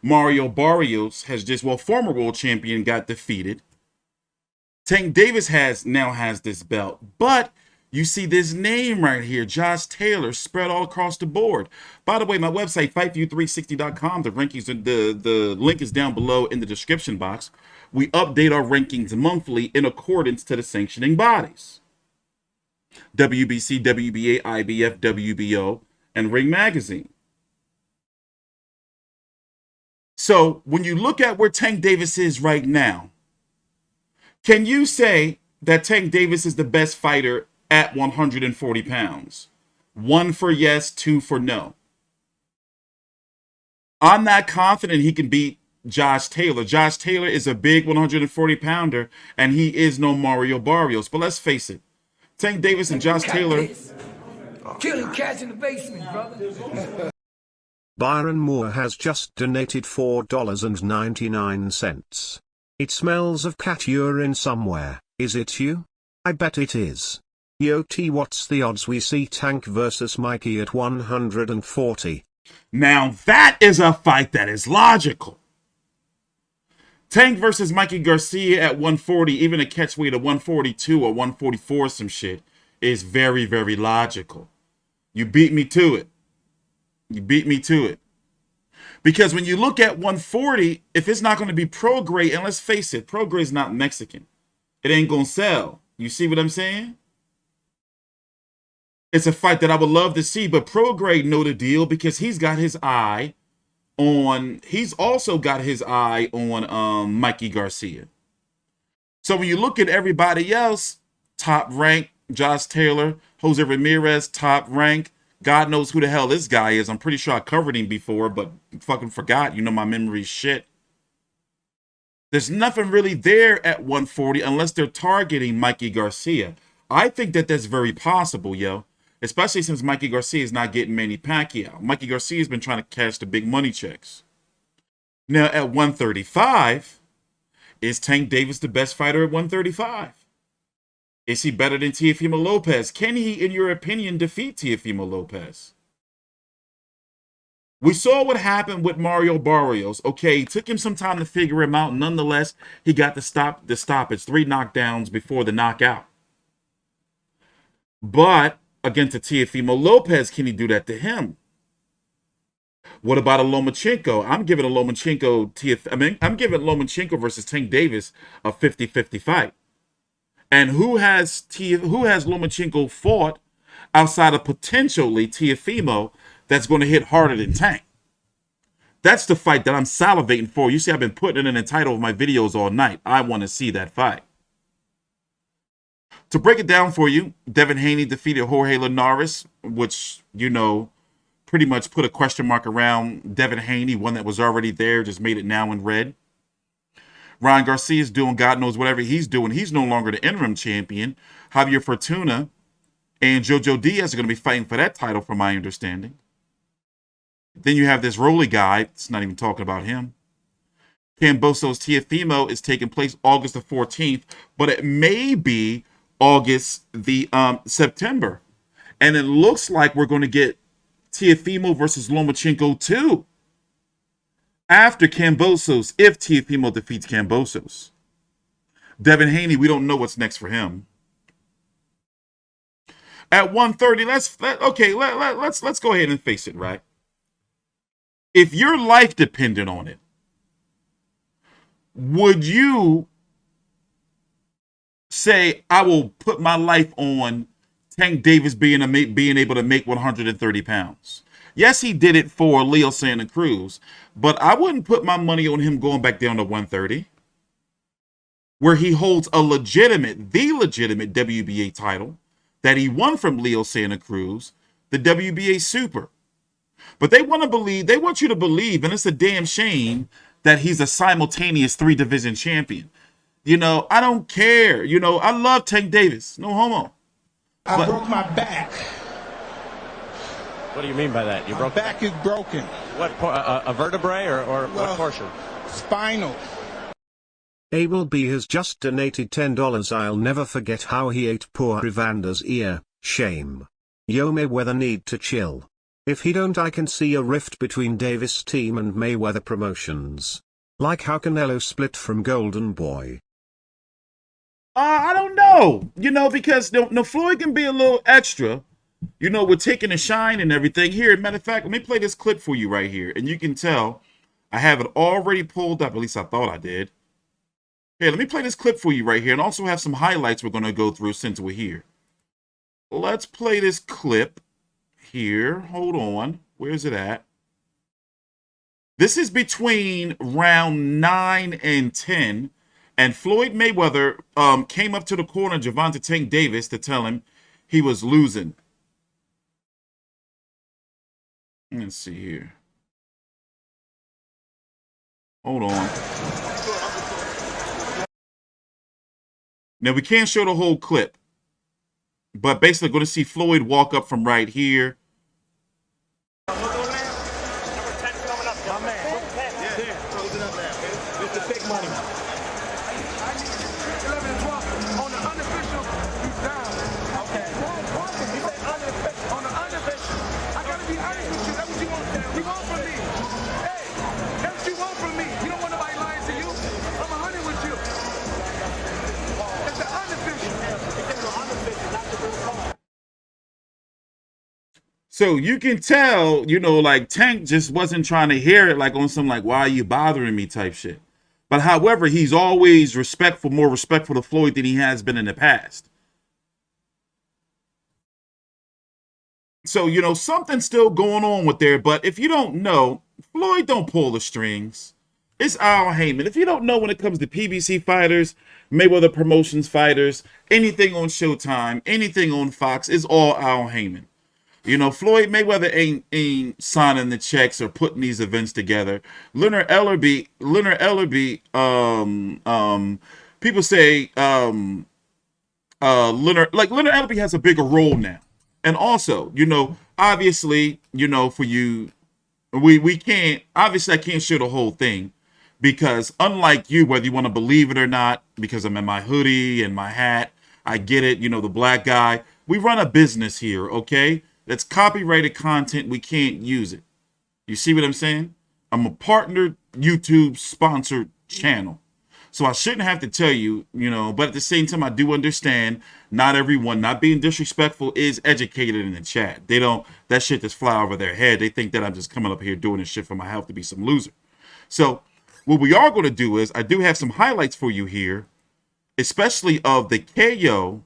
Mario Barrios has just, well, former world champion got defeated. Tank Davis now has this belt, but you see this name right here, Josh Taylor, spread all across the board. By the way, my website, fightview360.com, the rankings, the link is down below in the description box. We update our rankings monthly in accordance to the sanctioning bodies. WBC, WBA, IBF, WBO, and Ring Magazine. So when you look at where Tank Davis is right now, can you say that Tank Davis is the best fighter at 140 pounds? 1 for yes, 2 for no. I'm not confident he can beat Josh Taylor. Josh Taylor is a big 140 pounder, and he is no Mario Barrios. But let's face it, Tank Davis and Josh Taylor. Killing cats in the basement, brother. Byron Moore has just donated $4.99. It smells of cat urine somewhere. Is it you? I bet it is. Yo T, what's the odds we see Tank versus Mikey at 140? Now that is a fight that is logical. Tank versus Mikey Garcia at 140, even a catch weight of 142 or 144, some shit, is very, very logical. You beat me to it. You beat me to it. Because when you look at 140, if it's not going to be Prograis, and let's face it, Prograis is not Mexican. It ain't going to sell. You see what I'm saying? It's a fight that I would love to see, but Prograis know the deal because he's got his eye on, he's also got his eye on Mikey Garcia. So when you look at everybody else, top rank, Josh Taylor, Jose Ramirez, top rank. God knows who the hell this guy is. I'm pretty sure I covered him before, but fucking forgot. You know, my memory's shit. There's nothing really there at 140 unless they're targeting Mikey Garcia. I think that that's very possible, yo. Especially since Mikey Garcia is not getting Manny Pacquiao. Mikey Garcia has been trying to cash the big money checks. Now, at 135, is Tank Davis the best fighter at 135? Is he better than Teofimo Lopez? Can he, in your opinion, defeat Teofimo Lopez? We saw what happened with Mario Barrios. Okay, it took him some time to figure him out. Nonetheless, he got the stoppage, 3 knockdowns before the knockout. But against a Teofimo Lopez, can he do that to him? What about a Lomachenko? I'm giving Lomachenko versus Tank Davis a 50-50 fight. And who has Lomachenko fought outside of potentially Teofimo that's going to hit harder than Tank? That's the fight that I'm salivating for. You see, I've been putting it in the title of my videos all night. I want to see that fight. To break it down for you, Devin Haney defeated Jorge Linares, which, you know, pretty much put a question mark around Devin Haney, one that was already there, just made it now in red. Ryan Garcia is doing God knows whatever he's doing. He's no longer the interim champion. Javier Fortuna and Jojo Diaz are going to be fighting for that title, from my understanding. Then you have this Rolly guy. It's not even talking about him. Camboso's Teofimo is taking place August the 14th, but it may be August the September. And it looks like we're going to get Teofimo versus Lomachenko too. After Cambosos, if Teofimo defeats Cambosos. Devin Haney, we don't know what's next for him. At 130, let's go ahead and face it, right? If your life depended on it, would you say, I will put my life on Tank Davis being able to make 130 pounds? Yes, he did it for Leo Santa Cruz, but I wouldn't put my money on him going back down to 130, where he holds the legitimate WBA title that he won from Leo Santa Cruz, the WBA Super. But they want you to believe, and it's a damn shame that he's a simultaneous 3-division champion. You know, I don't care. You know, I love Tank Davis. No homo. I broke my back. What do you mean by that? My back is broken. What, a vertebrae or what portion? Spinal. Abel B has just donated $10. I'll never forget how he ate poor Evander's ear. Shame. Yo, Mayweather need to chill. If he don't, I can see a rift between Davis' team and Mayweather Promotions. Like how Canelo split from Golden Boy. I don't know, because no Floyd can be a little extra. We're taking a shine and everything. Here, matter of fact, let me play this clip for you right here. And you can tell I have it already pulled up. At least I thought I did. Here, let me play this clip for you right here. And also have some highlights we're going to go through since we're here. Let's play this clip here. Hold on. Where's it at? This is between round 9 and 10. And Floyd Mayweather came up to the corner, Gervonta Tank Davis, to tell him he was losing. Let's see here. Hold on. Now, we can't show the whole clip. But basically, going to see Floyd walk up from right here. So you can tell, like Tank just wasn't trying to hear it like on some like, why are you bothering me type shit. But however, he's always more respectful to Floyd than he has been in the past. So, something's still going on with there. But if you don't know, Floyd don't pull the strings. It's Al Heyman. If you don't know, when it comes to PBC fighters, Mayweather Promotions fighters, anything on Showtime, anything on Fox, is all Al Heyman. Floyd Mayweather ain't signing the checks or putting these events together. Leonard Ellerby, people say Leonard Ellerby has a bigger role now. And also, obviously, for you, we can't, obviously I can't show the whole thing because unlike you, whether you want to believe it or not, because I'm in my hoodie and my hat, I get it, the black guy, we run a business here, okay? That's copyrighted content. We can't use it. You see what I'm saying? I'm a partnered YouTube sponsored channel. So I shouldn't have to tell you, but at the same time, I do understand not everyone, not being disrespectful, is educated in the chat. That shit just fly over their head. They think that I'm just coming up here doing this shit for my health to be some loser. So what we are going to do is I do have some highlights for you here, especially of the KO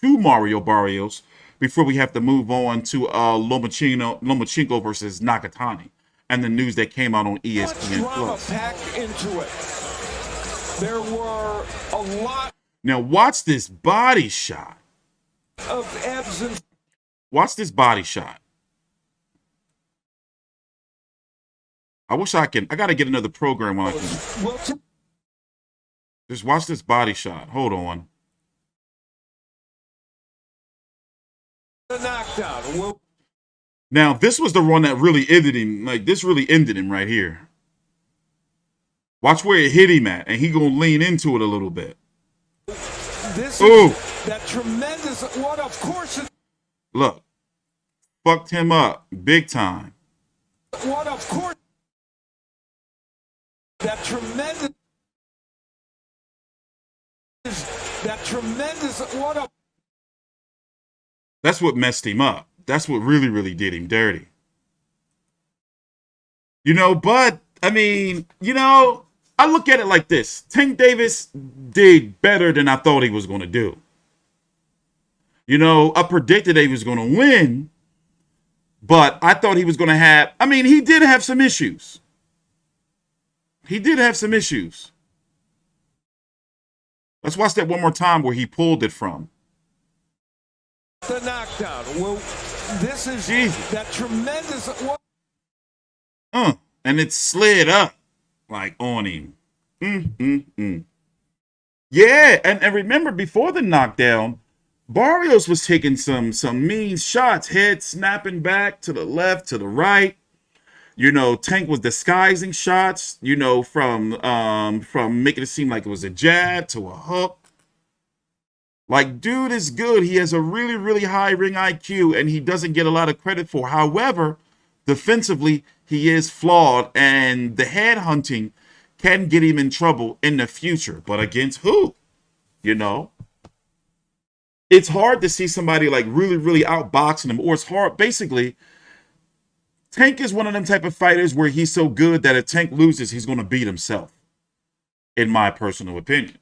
to Mario Barrios, before we have to move on to Lomachenko versus Nakatani and the news that came out on ESPN Plus. Packed into it. There were a lot. Now watch this body shot. Of ebbs and. Watch this body shot. I wish I got to get another program on. Just watch this body shot. Hold on. The knockdown. Now, this was the one that really ended him. Like, this really ended him right here. Watch where it hit him at, and he gonna lean into it a little bit. This is that tremendous. What, of course. Look, fucked him up big time. What, of course. That tremendous. That tremendous. What a. That's what messed him up. That's what really, really did him dirty. But, I mean, I look at it like this. Tank Davis did better than I thought he was going to do. I predicted that he was going to win, but I thought he was going to have, he did have some issues. Let's watch that one more time where he pulled it from. The knockdown. Well, this is Jesus. That tremendous. And it slid up like on him. Yeah, and remember before the knockdown, Barrios was taking some mean shots, head snapping back to the left, to the right. Tank was disguising shots, from making it seem like it was a jab to a hook. Like, dude is good. He has a really, really high ring IQ, and he doesn't get a lot of credit for. However, defensively, he is flawed, and the head hunting can get him in trouble in the future. But against who? You know? It's hard to see somebody like really, really outboxing him, or it's hard. Basically, Tank is one of them type of fighters where he's so good that if Tank loses, he's going to beat himself, in my personal opinion.